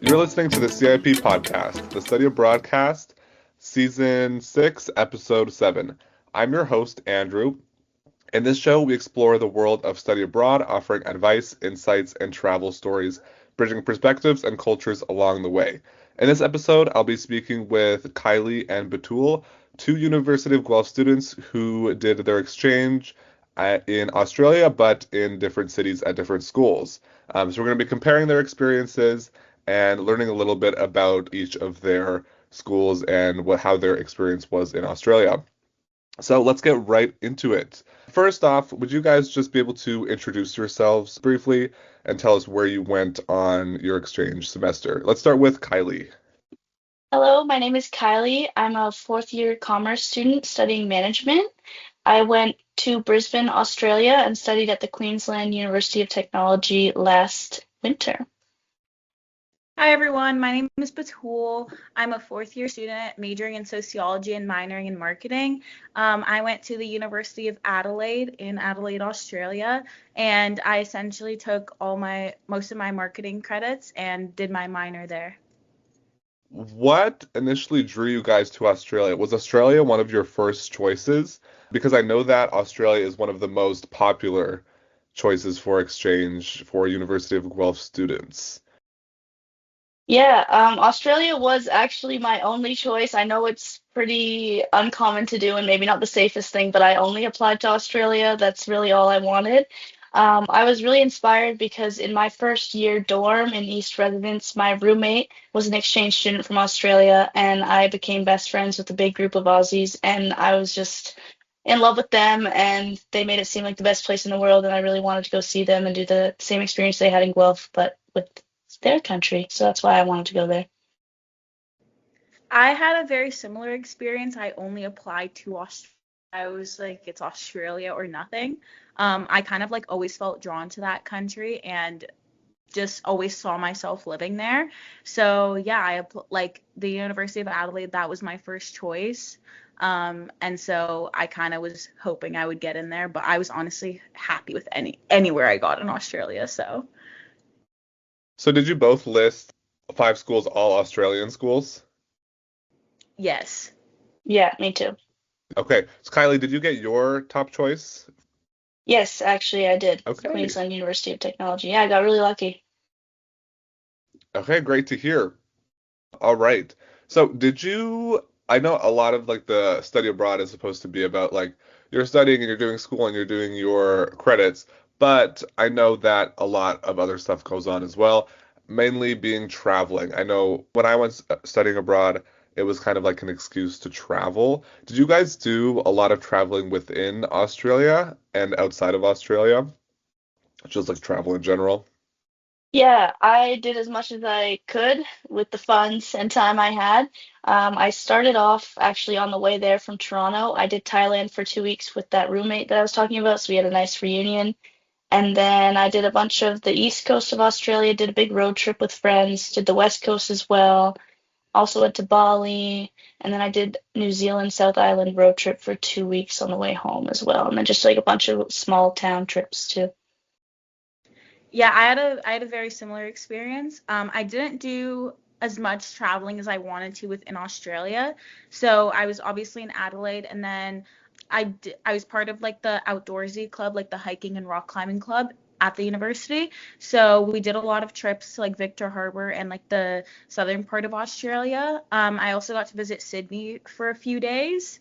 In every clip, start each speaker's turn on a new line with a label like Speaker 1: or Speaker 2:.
Speaker 1: You're listening to the CIP podcast, the Study Abroadcast, Season 6, Episode 7. I'm your host, Andrew. In this show, we explore the world of study abroad, offering advice, insights, and travel stories, bridging perspectives and cultures along the way. In this episode, I'll be speaking with Kylie and Batul, two University of Guelph students who did their exchange in Australia, but in different cities at different schools. So we're going to be comparing their experiences and learning a little bit about each of their schools and how their experience was in Australia. So let's get right into it. First off, would you guys just be able to introduce yourselves briefly and tell us where you went on your exchange semester? Let's start with Kylie.
Speaker 2: Hello, my name is Kylie. I'm a fourth year commerce student studying management. I went to Brisbane, Australia, and studied at the Queensland University of Technology last winter.
Speaker 3: Hi everyone, my name is Batul. I'm a fourth year student majoring in sociology and minoring in marketing. I went to the University of Adelaide in Adelaide, Australia, and I essentially took most of my marketing credits and did my minor there.
Speaker 1: What initially drew you guys to Australia? Was Australia one of your first choices? Because I know that Australia is one of the most popular choices for exchange for University of Guelph students.
Speaker 2: Yeah, Australia was actually my only choice. I know it's pretty uncommon to do and maybe not the safest thing, but I only applied to Australia. That's really all I wanted. I was really inspired because in my first year dorm in East Residence, my roommate was an exchange student from Australia, and I became best friends with a big group of Aussies, and I was just in love with them, and they made it seem like the best place in the world, and I really wanted to go see them and do the same experience they had in Guelph, but with their country. So that's why I wanted to go there.
Speaker 3: I had a very similar experience. I only applied to Australia. I was like, it's Australia or nothing. I kind of like always felt drawn to that country and just always saw myself living there. So yeah, like the University of Adelaide, that was my first choice. And so I kind of was hoping I would get in there, but I was honestly happy with anywhere I got in Australia. So
Speaker 1: So did you both list 5 schools, all Australian schools?
Speaker 3: yes.
Speaker 2: Yeah, me too.
Speaker 1: Okay, so Kylie, did you get your top choice?
Speaker 2: Yes, actually, I did.
Speaker 1: Okay.
Speaker 2: Queensland University of Technology. Yeah, I got really lucky.
Speaker 1: Okay, great to hear. All right. So I know a lot of like the study abroad is supposed to be about like you're studying and you're doing school and you're doing your credits, but I know that a lot of other stuff goes on as well, mainly being traveling. I know when I went studying abroad, it was kind of like an excuse to travel. Did you guys do a lot of traveling within Australia and outside of Australia? Just like travel in general?
Speaker 2: Yeah, I did as much as I could with the funds and time I had. I started off actually on the way there from Toronto. I did Thailand for 2 weeks with that roommate that I was talking about, so we had a nice reunion. And then I did a bunch of the east coast of Australia, did a big road trip with friends, did the west coast as well. Also went to Bali, and then I did New Zealand South Island road trip for 2 weeks on the way home as well, and then just like a bunch of small town trips too.
Speaker 3: Yeah, I had a very similar experience. I didn't do as much traveling as I wanted to within Australia. So I was obviously in Adelaide, and then I was part of like the outdoorsy club, like the hiking and rock climbing club at the university. So we did a lot of trips to like Victor Harbor and like the southern part of Australia. I also got to visit Sydney for a few days.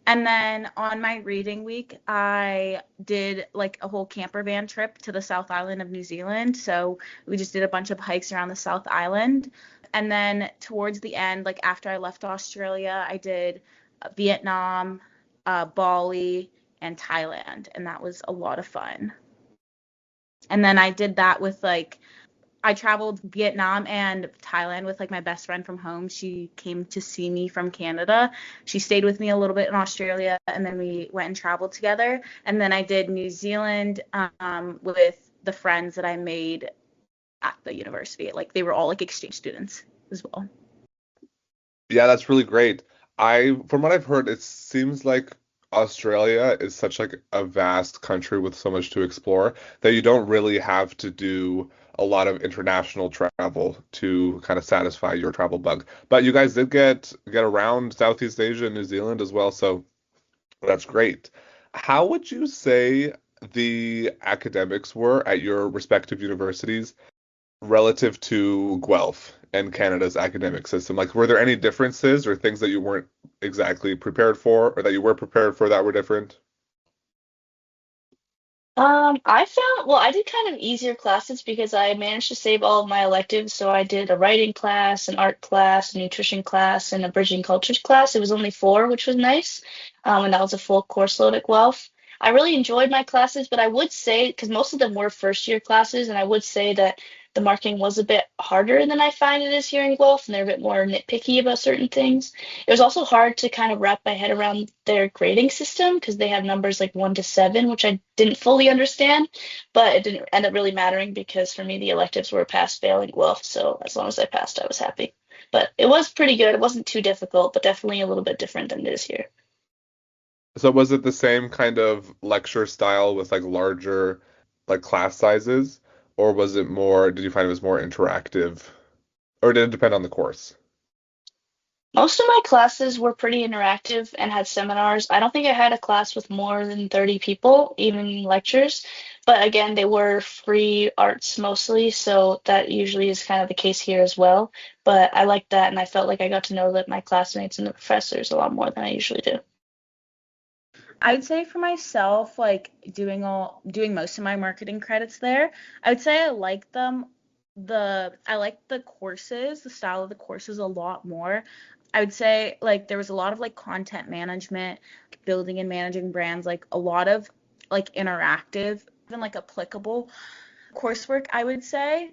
Speaker 3: And then on my reading week, I did like a whole camper van trip to the South Island of New Zealand. So we just did a bunch of hikes around the South Island. And then towards the end, like after I left Australia, I did Vietnam, Bali, and Thailand. And that was a lot of fun. And then I did that with like I traveled Vietnam and Thailand with like my best friend from home. She came to see me from Canada. She stayed with me a little bit in Australia, and then we went and traveled together. And then I did New Zealand with the friends that I made at the university. Like they were all like exchange students as well.
Speaker 1: Yeah, that's really great. From what I've heard, it seems like Australia is such like a vast country with so much to explore that you don't really have to do a lot of international travel to kind of satisfy your travel bug. But you guys did get around Southeast Asia and New Zealand as well, so that's great. How would you say the academics were at your respective universities relative to Guelph and Canada's academic system? Like, were there any differences or things that you weren't exactly prepared for, or that you were prepared for that were different?
Speaker 2: I found, well, I did kind of easier classes because I managed to save all of my electives. So I did a writing class, an art class, a nutrition class, and a bridging cultures class. It was only four, which was nice. And that was a full course load at Guelph. I really enjoyed my classes, but I would say, because most of them were first year classes, and I would say that the marking was a bit harder than I find it is here in Guelph, and they're a bit more nitpicky about certain things. It was also hard to kind of wrap my head around their grading system because they have numbers like 1 to 7, which I didn't fully understand, but it didn't end up really mattering because for me the electives were pass fail in Guelph, so as long as I passed, I was happy. But it was pretty good. It wasn't too difficult, but definitely a little bit different than it is here.
Speaker 1: So was it the same kind of lecture style with like larger like class sizes, or was it more, did you find it was more interactive, or did it depend on the course?
Speaker 2: Most of my classes were pretty interactive and had seminars. I don't think I had a class with more than 30 people, even lectures. But again, they were free arts mostly, so that usually is kind of the case here as well. But I liked that, and I felt like I got to know that my classmates and the professors a lot more than I usually do.
Speaker 3: I would say for myself, like doing most of my marketing credits there, I would say I like them. I like the courses, the style of the courses a lot more. I would say like there was a lot of like content management, building and managing brands, like a lot of like interactive, even like applicable coursework, I would say.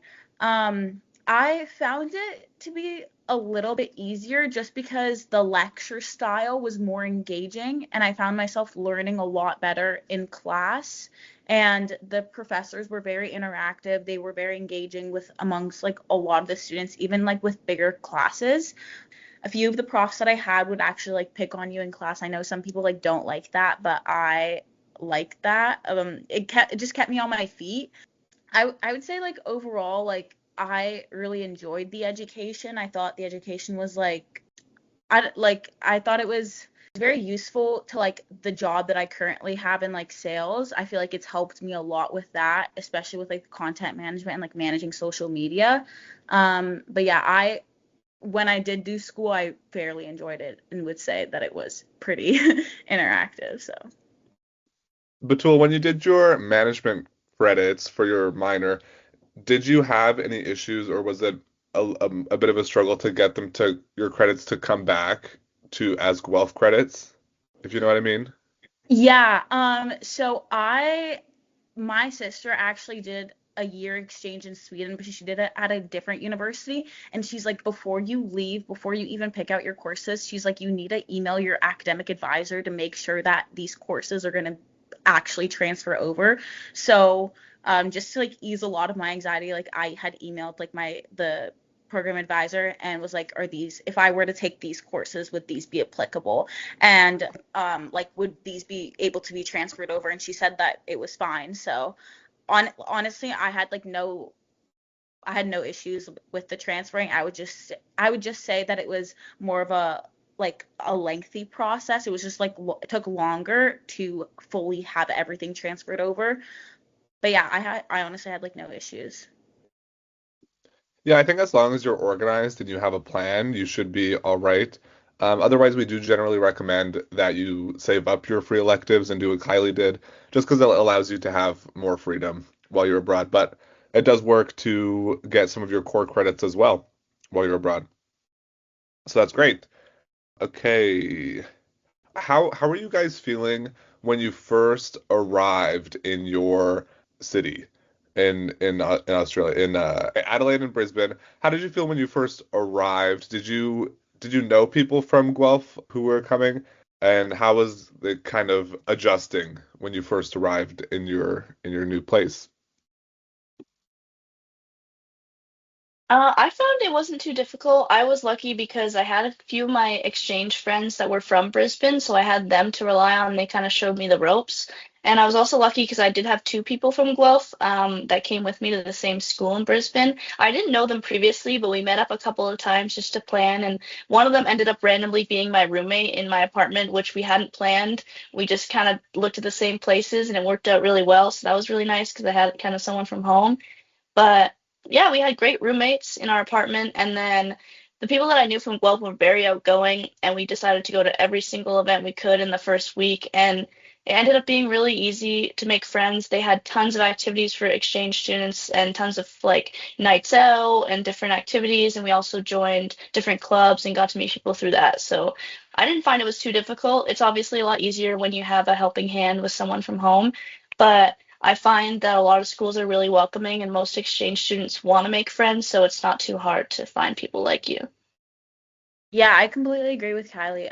Speaker 3: I found it to be a little bit easier just because the lecture style was more engaging and I found myself learning a lot better in class. And the professors were very interactive. They were very engaging with amongst like a lot of the students, even like with bigger classes. A few of the profs that I had would actually like pick on you in class. I know some people like don't like that, but I like that. It just kept me on my feet. I would say like overall like I really enjoyed the education. I thought the education was I thought it was very useful to like the job that I currently have in like sales. I feel like it's helped me a lot with that, especially with like content management and like managing social media. But yeah, I when I did do school, I fairly enjoyed it and would say that it was pretty interactive. So.
Speaker 1: Batul, when you did your management credits for your minor, did you have any issues, or was it a bit of a struggle to get them to your credits to come back to as Guelph credits, if you know what I mean?
Speaker 3: Yeah, so my sister actually did a year exchange in Sweden, but she did it at a different university. And she's like, before you leave, before you even pick out your courses, she's like, you need to email your academic advisor to make sure that these courses are going to actually transfer over. So, just to like ease a lot of my anxiety, like I had emailed like the program advisor and was like, are these, if I were to take these courses, would these be applicable? And like, would these be able to be transferred over? And she said that it was fine. So honestly, I had no issues with the transferring. I would just say that it was more of a lengthy process. It was just like it took longer to fully have everything transferred over. But yeah, I honestly had like no issues.
Speaker 1: Yeah, I think as long as you're organized and you have a plan, you should be all right. Otherwise, we do generally recommend that you save up your free electives and do what Kylie did, just because it allows you to have more freedom while you're abroad. But it does work to get some of your core credits as well while you're abroad. So that's great. Okay. How are you guys feeling when you first arrived in your city in Australia, in Adelaide and Brisbane? How did you feel when you first arrived? Did you know people from Guelph who were coming? And how was it kind of adjusting when you first arrived in your new place?
Speaker 2: I found it wasn't too difficult. I was lucky because I had a few of my exchange friends that were from Brisbane, so I had them to rely on. They kind of showed me the ropes. And I was also lucky because I did have two people from Guelph that came with me to the same school in Brisbane. I didn't know them previously, but we met up a couple of times just to plan. And one of them ended up randomly being my roommate in my apartment, which we hadn't planned. We just kind of looked at the same places and it worked out really well. So that was really nice because I had kind of someone from home. But yeah, we had great roommates in our apartment. And then the people that I knew from Guelph were very outgoing, and we decided to go to every single event we could in the first week. And it ended up being really easy to make friends. They had tons of activities for exchange students and tons of like nights out and different activities. And we also joined different clubs and got to meet people through that. So I didn't find it was too difficult. It's obviously a lot easier when you have a helping hand with someone from home, but I find that a lot of schools are really welcoming and most exchange students want to make friends, so it's not too hard to find people like you.
Speaker 3: Yeah, I completely agree with Kylie.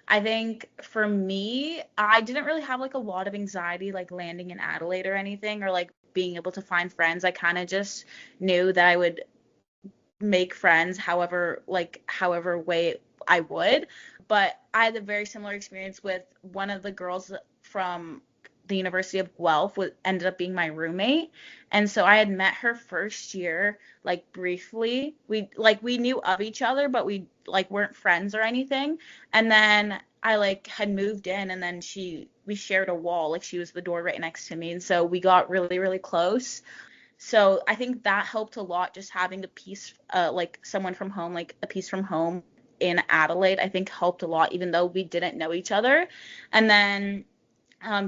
Speaker 3: I think for me, I didn't really have like a lot of anxiety like landing in Adelaide or anything, or like being able to find friends. I kind of just knew that I would make friends however way I would. But I had a very similar experience with one of the girls from the University of Guelph ended up being my roommate. And so I had met her first year, like briefly. We knew of each other, but we like weren't friends or anything. And then I like had moved in, and then we shared a wall, like she was the door right next to me. And so we got really, really close. So I think that helped a lot, just having like someone from home, like a piece from home in Adelaide, I think helped a lot, even though we didn't know each other. And then,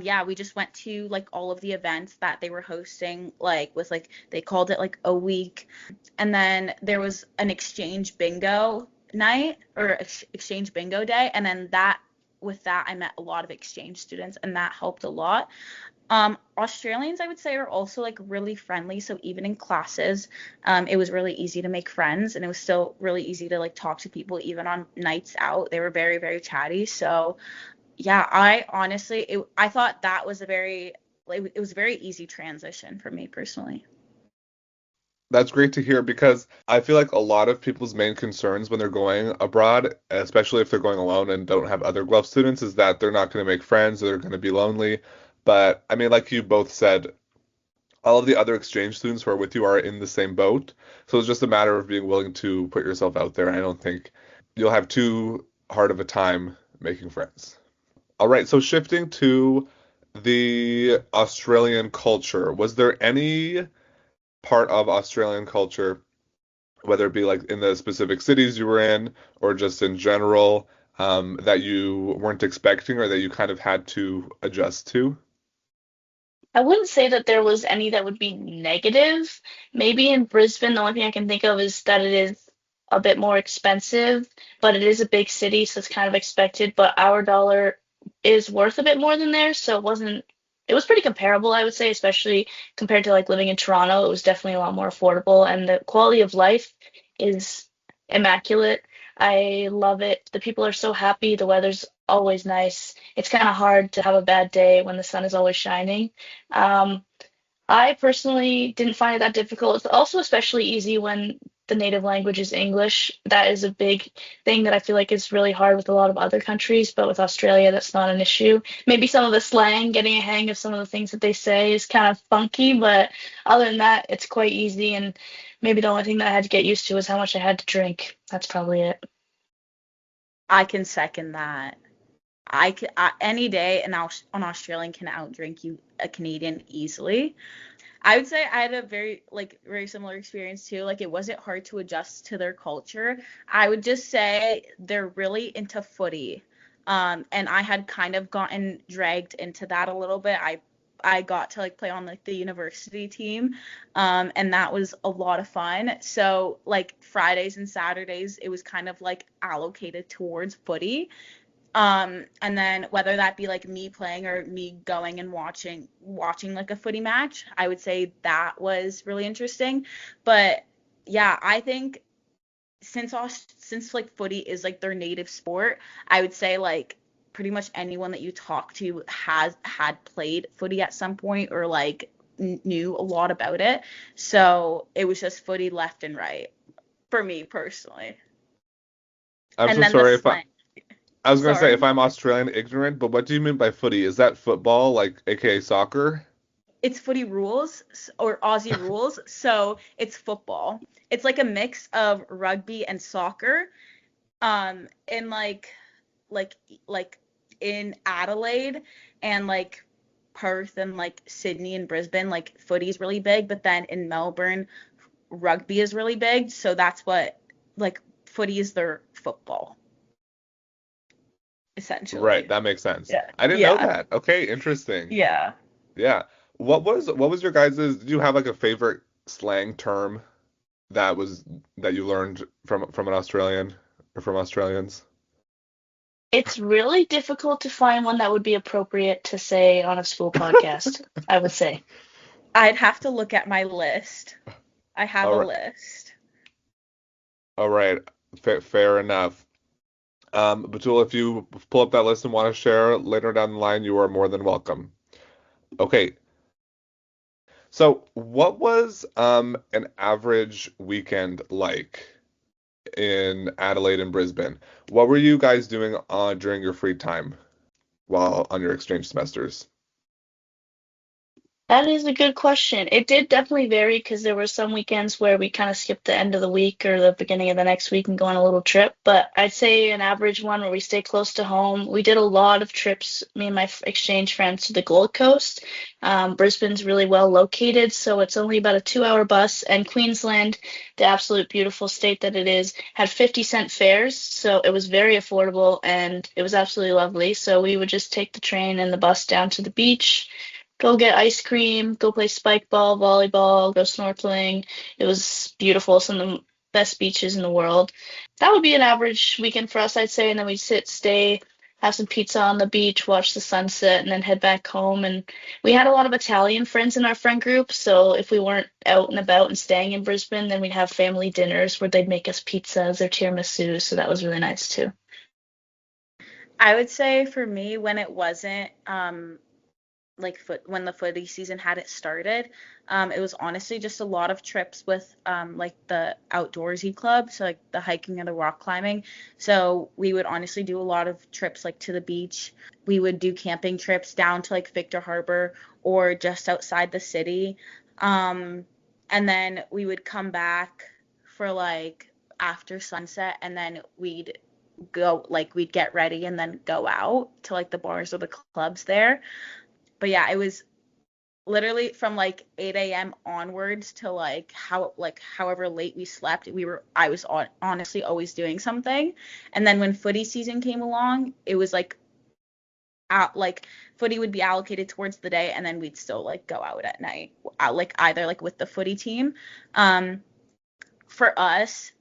Speaker 3: yeah, we just went to like all of the events that they were hosting, like with like, they called it like a week. And then there was an exchange bingo night or exchange bingo day. And then with that, I met a lot of exchange students, and that helped a lot. Australians, I would say, are also like really friendly. So even in classes, it was really easy to make friends, and it was still really easy to like talk to people even on nights out. They were very, very chatty. So yeah, I honestly, I thought that was it was a very easy transition for me personally.
Speaker 1: That's great to hear because I feel like a lot of people's main concerns when they're going abroad, especially if they're going alone and don't have other Guelph students, is that they're not going to make friends or they're going to be lonely. But I mean, like you both said, all of the other exchange students who are with you are in the same boat. So it's just a matter of being willing to put yourself out there. I don't think you'll have too hard of a time making friends. All right, so shifting to the Australian culture, was there any part of Australian culture, whether it be like in the specific cities you were in or just in general, that you weren't expecting or that you kind of had to adjust to?
Speaker 2: I wouldn't say that there was any that would be negative. Maybe in Brisbane, the only thing I can think of is that it is a bit more expensive, but it is a big city, so it's kind of expected. But our dollar is worth a bit more than theirs, so it was pretty comparable, I would say, especially compared to like living in Toronto. It was definitely a lot more affordable, and the quality of life is immaculate. I love it. The people are so happy. The weather's always nice. It's kind of hard to have a bad day when the sun is always shining. Um, I personally didn't find it that difficult. It's also especially easy when the native language is English. That is a big thing that I feel like is really hard with a lot of other countries, but with Australia, that's not an issue. Maybe some of the slang, getting a hang of some of the things that they say is kind of funky, but other than that, it's quite easy. And maybe the only thing that I had to get used to was how much I had to drink. That's probably it.
Speaker 3: I can second that. Any day an Australian can outdrink you a Canadian easily. I would say I had a very similar experience too. Like it wasn't hard to adjust to their culture. I would just say they're really into footy. And I had kind of gotten dragged into that a little bit. I got to like play on like the university team. And that was a lot of fun. So like Fridays and Saturdays, it was kind of like allocated towards footy. And then whether that be like me playing or me going and watching like a footy match, I would say that was really interesting. But yeah, I think since like footy is like their native sport, I would say like pretty much anyone that you talk to has had played footy at some point or like knew a lot about it. So it was just footy left and right for me personally.
Speaker 1: I'm
Speaker 3: And
Speaker 1: so
Speaker 3: then the
Speaker 1: sorry if
Speaker 3: slang.
Speaker 1: I was gonna say if
Speaker 3: Sorry.
Speaker 1: I'm Australian ignorant, but what do you mean by footy? Is that football, like aka soccer?
Speaker 3: It's footy rules or Aussie rules. So it's football. It's like a mix of rugby and soccer. In like like in Adelaide and like Perth and like Sydney and Brisbane, like footy's really big, but then in Melbourne, rugby is really big. So that's what like footy is their football,
Speaker 1: Right,
Speaker 3: essentially.
Speaker 1: that makes sense.
Speaker 2: Yeah.
Speaker 1: I didn't know
Speaker 2: Yeah.
Speaker 1: that. Okay, interesting.
Speaker 2: Yeah.
Speaker 1: Yeah. What was your guys's, did you have like a favorite slang term that was that you learned from an Australian or from Australians?
Speaker 2: It's really difficult to find one that would be appropriate to say on a school podcast, I would say.
Speaker 3: I'd have to look at my list. I have
Speaker 1: All
Speaker 3: a
Speaker 1: right.
Speaker 3: list.
Speaker 1: All right. Fair enough. Batul, if you pull up that list and want to share later down the line, you are more than welcome. Okay. So, what was an average weekend like in Adelaide and Brisbane? What were you guys doing during your free time while on your exchange semesters?
Speaker 2: That is a good question. It did definitely vary because there were some weekends where we kind of skipped the end of the week or the beginning of the next week and go on a little trip. But I'd say an average one where we stay close to home. We did a lot of trips, me and my exchange friends, to the Gold Coast. Brisbane's really well located, so it's only about a 2-hour bus. And Queensland, the absolute beautiful state that it is, had 50-cent fares, so it was very affordable and it was absolutely lovely. So we would just take the train and the bus down to the beach, go get ice cream, go play spike ball, volleyball, go snorkeling. It was beautiful, some of the best beaches in the world. That would be an average weekend for us, I'd say. And then we'd sit, stay, have some pizza on the beach, watch the sunset, and then head back home. And we had a lot of Italian friends in our friend group. So if we weren't out and about and staying in Brisbane, then we'd have family dinners where they'd make us pizzas or tiramisu. So that was really nice too.
Speaker 3: I would say for me, when it wasn't like when the footy season hadn't started, it was honestly just a lot of trips with like the outdoorsy club, so like the hiking and the rock climbing. So we would honestly do a lot of trips like to the beach. We would do camping trips down to like Victor Harbor or just outside the city. And then we would come back for like after sunset, and then we'd get ready and then go out to like the bars or the clubs there. But yeah, it was literally from like 8 a.m. onwards to however late we slept. I was honestly always doing something. And then when footy season came along, it was like footy would be allocated towards the day, and then we'd still like go out at night, like either like with the footy team. For us,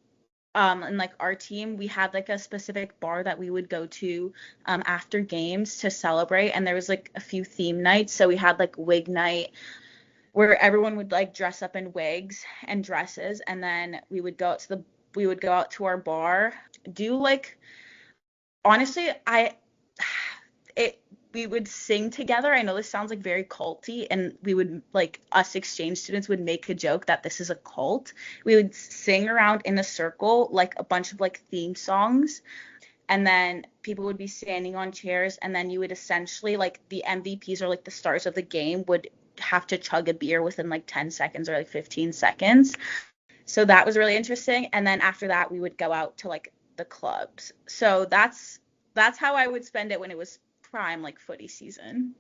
Speaker 3: and like our team, we had like a specific bar that we would go to after games to celebrate, and there was like a few theme nights. So we had like wig night where everyone would like dress up in wigs and dresses, and then we would go out to our bar, do like honestly I it we would sing together. I know this sounds like very culty, and we would like us exchange students would make a joke that this is a cult. We would sing around in a circle like a bunch of like theme songs, and then people would be standing on chairs, and then you would essentially like the MVPs or like the stars of the game would have to chug a beer within like 10 seconds or like 15 seconds. So that was really interesting. And then after that we would go out to like the clubs. So that's how I would spend it when it was prime like footy season.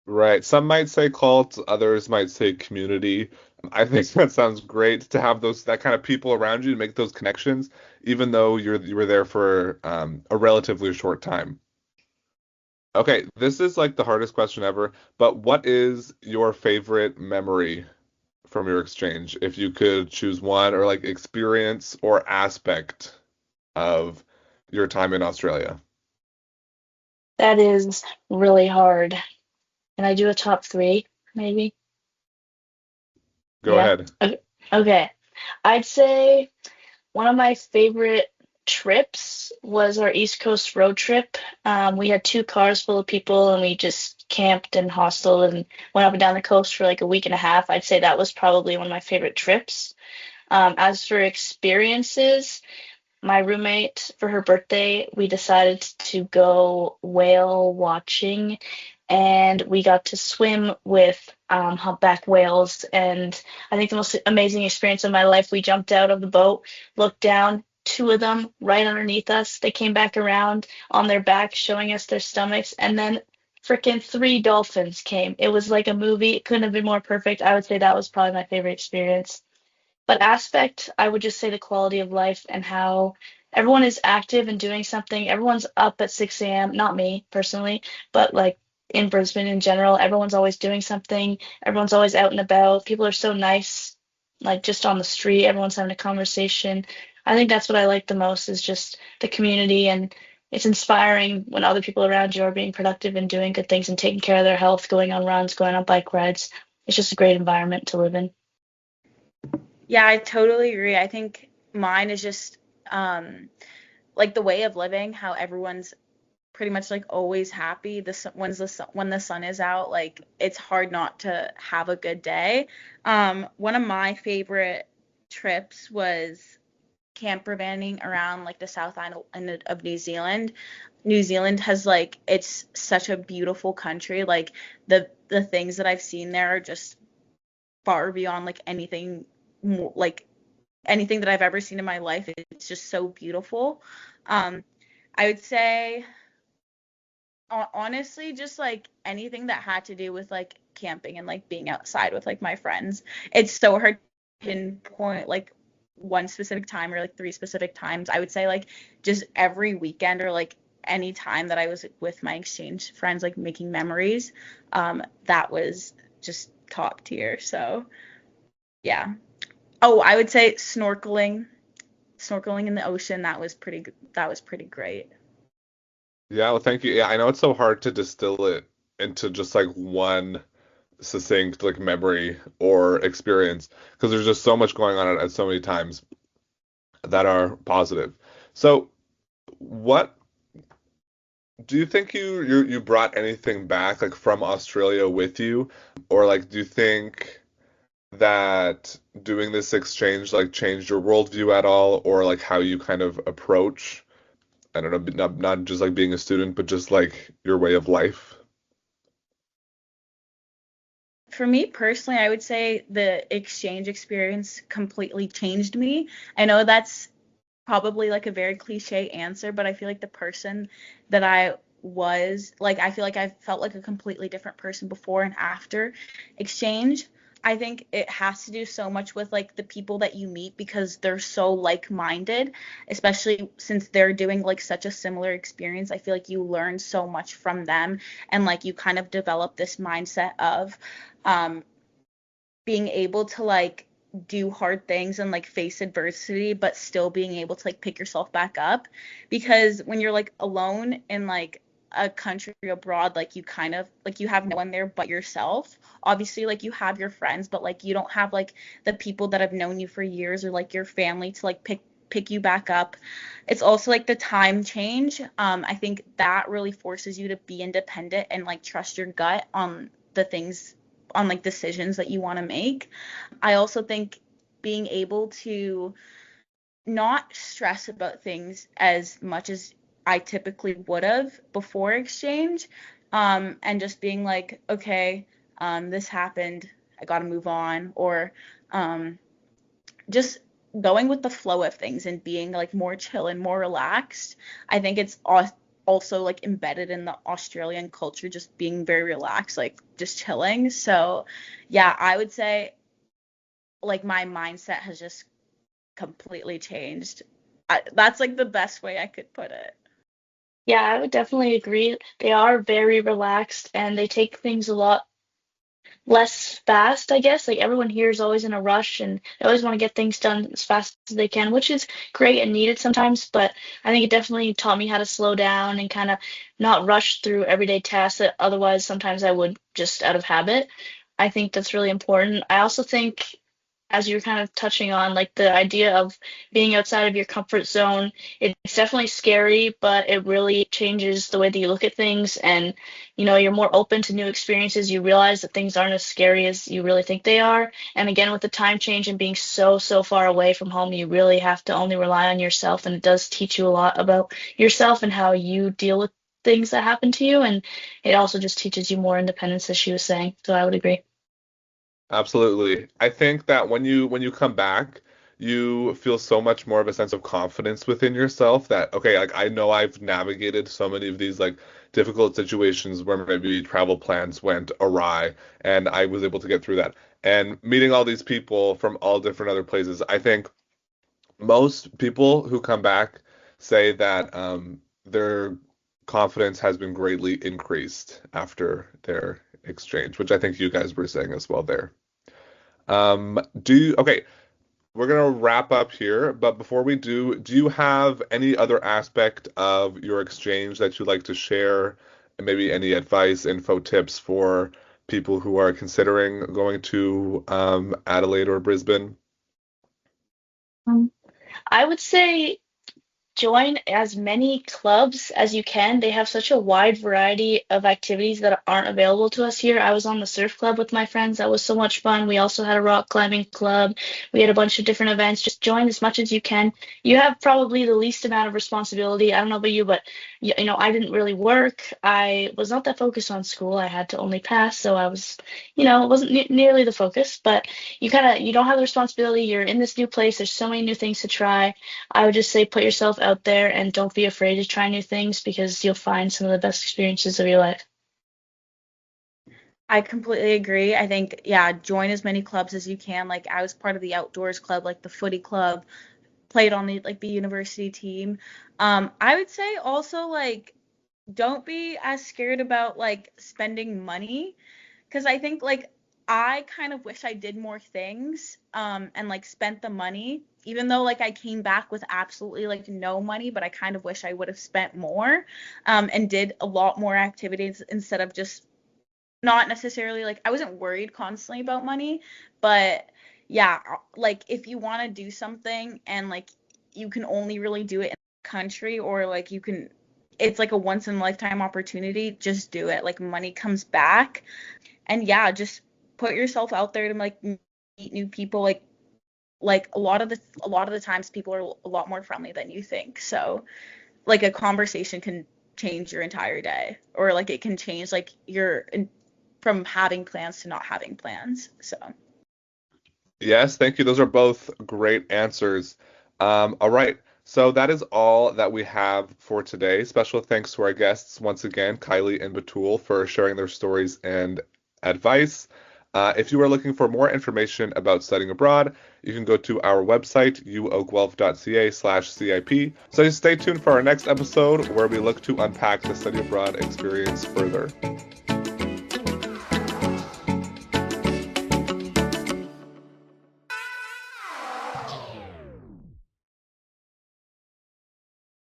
Speaker 1: Right. Some might say cult, others might say community. I think that sounds great to have those that kind of people around you to make those connections, even though you were there for a relatively short time. Okay, this is like the hardest question ever, but what is your favorite memory from your exchange? If you could choose one or like experience or aspect of your time in Australia.
Speaker 2: That is really hard. Can I do a top three, maybe?
Speaker 1: Go
Speaker 2: Yeah.
Speaker 1: ahead.
Speaker 2: Okay. I'd say one of my favorite trips was our East Coast road trip. We had two cars full of people, and we just camped and hosteled and went up and down the coast for like a week and a half. I'd say that was probably one of my favorite trips. As for experiences, my roommate, for her birthday, we decided to go whale watching, and we got to swim with humpback whales. And I think the most amazing experience of my life, we jumped out of the boat, looked down, two of them right underneath us. They came back around on their backs, showing us their stomachs, and then freaking three dolphins came. It was like a movie. It couldn't have been more perfect. I would say that was probably my favorite experience. But aspect, I would just say the quality of life and how everyone is active and doing something. Everyone's up at 6 a.m. Not me personally, but like in Brisbane in general, everyone's always doing something. Everyone's always out and about. People are so nice, like just on the street. Everyone's having a conversation. I think that's what I like the most is just the community, and it's inspiring when other people around you are being productive and doing good things and taking care of their health, going on runs, going on bike rides. It's just a great environment to live in.
Speaker 3: Yeah, I totally agree. I think mine is just like the way of living, how everyone's pretty much like always happy. When the sun is out, like it's hard not to have a good day. One of my favorite trips was camper vanning around like the South Island of New Zealand. New Zealand has like it's such a beautiful country. Like the things that I've seen there are just far beyond like anything more, like anything that I've ever seen in my life. It's just so beautiful. I would say honestly just like anything that had to do with like camping and like being outside with like my friends. It's so hard to pinpoint like one specific time or like three specific times. I would say like just every weekend or like any time that I was with my exchange friends like making memories, that was just top tier. So yeah. Oh, I would say snorkeling in the ocean. That was pretty great.
Speaker 1: Yeah, well, thank you. Yeah, I know it's so hard to distill it into just like one succinct like memory or experience because there's just so much going on at so many times that are positive. So, what do you think you brought anything back like from Australia with you, or like do you think that doing this exchange like changed your worldview at all, or like how you kind of approach, I don't know, not just like being a student, but just like your way of life?
Speaker 3: For me personally, I would say the exchange experience completely changed me. I know that's probably like a very cliche answer, but I feel like the person that I was, like, I feel like I felt like a completely different person before and after exchange. I think it has to do so much with like the people that you meet because they're so like-minded, especially since they're doing like such a similar experience. I feel like you learn so much from them and like you kind of develop this mindset of um, being able to like do hard things and like face adversity but still being able to like pick yourself back up, because when you're like alone in like a country abroad, like you kind of like you have no one there but yourself. Obviously like you have your friends, but like you don't have like the people that have known you for years or like your family to like pick you back up. It's also like the time change. I think that really forces you to be independent and like trust your gut on the things, on like decisions that you want to make. I also think being able to not stress about things as much as I typically would have before exchange, and just being like, okay, this happened, I got to move on, or just going with the flow of things and being like more chill and more relaxed. I think it's also like embedded in the Australian culture, just being very relaxed, like just chilling. So yeah, I would say like my mindset has just completely changed. That's like the best way I could put it.
Speaker 2: Yeah, I would definitely agree. They are very relaxed and they take things a lot less fast, I guess. Like everyone here is always in a rush and they always want to get things done as fast as they can, which is great and needed sometimes. But I think it definitely taught me how to slow down and kind of not rush through everyday tasks that otherwise sometimes I would just out of habit. I think that's really important. I also think as you're kind of touching on, like the idea of being outside of your comfort zone, it's definitely scary, but it really changes the way that you look at things. And, you're more open to new experiences. You realize that things aren't as scary as you really think they are. And again, with the time change and being so, so far away from home, you really have to only rely on yourself. And it does teach you a lot about yourself and how you deal with things that happen to you. And it also just teaches you more independence, as she was saying. So I would agree.
Speaker 1: Absolutely. I think that when you come back, you feel so much more of a sense of confidence within yourself that, okay, like I know I've navigated so many of these like difficult situations where maybe travel plans went awry and I was able to get through that. And meeting all these people from all different other places, I think most people who come back say that their confidence has been greatly increased after their exchange, which I think you guys were saying as well there. Okay, we're gonna wrap up here, but before we do you have any other aspect of your exchange that you'd like to share, and maybe any advice, info, tips for people who are considering going to Adelaide or Brisbane?
Speaker 2: Um, I would say join as many clubs as you can. They have such a wide variety of activities that aren't available to us here. I was on the surf club with my friends. That was so much fun. We also had a rock climbing club. We had a bunch of different events. Just join as much as you can. You have probably the least amount of responsibility. I don't know about you, but I didn't really work. I was not that focused on school. I had to only pass, so I was, it wasn't nearly the focus, but you don't have the responsibility. You're in this new place. There's so many new things to try. I would just say put yourself out there and don't be afraid to try new things because you'll find some of the best experiences of your life.
Speaker 3: I completely agree. I think, yeah, join as many clubs as you can. Like I was part of the outdoors club, like the footy club, played on the university team. I would say also like don't be as scared about like spending money, because I think like I kind of wish I did more things and like spent the money, even though like I came back with absolutely like no money, but I kind of wish I would have spent more and did a lot more activities instead of just not necessarily like I wasn't worried constantly about money, but yeah, like if you want to do something and like you can only really do it in the country, or like it's like a once in a lifetime opportunity, just do it. Like money comes back. And yeah, just put yourself out there to like meet new people. Like a lot of the times people are a lot more friendly than you think. So like a conversation can change your entire day, or like it can change like from having plans to not having plans. So
Speaker 1: Yes, thank you. Those are both great answers. All right. So that is all that we have for today. Special thanks to our guests once again, Kylie and Batul, for sharing their stories and advice. If you are looking for more information about studying abroad, you can go to our website, uoguelph.ca/CIP. So stay tuned for our next episode where we look to unpack the study abroad experience further.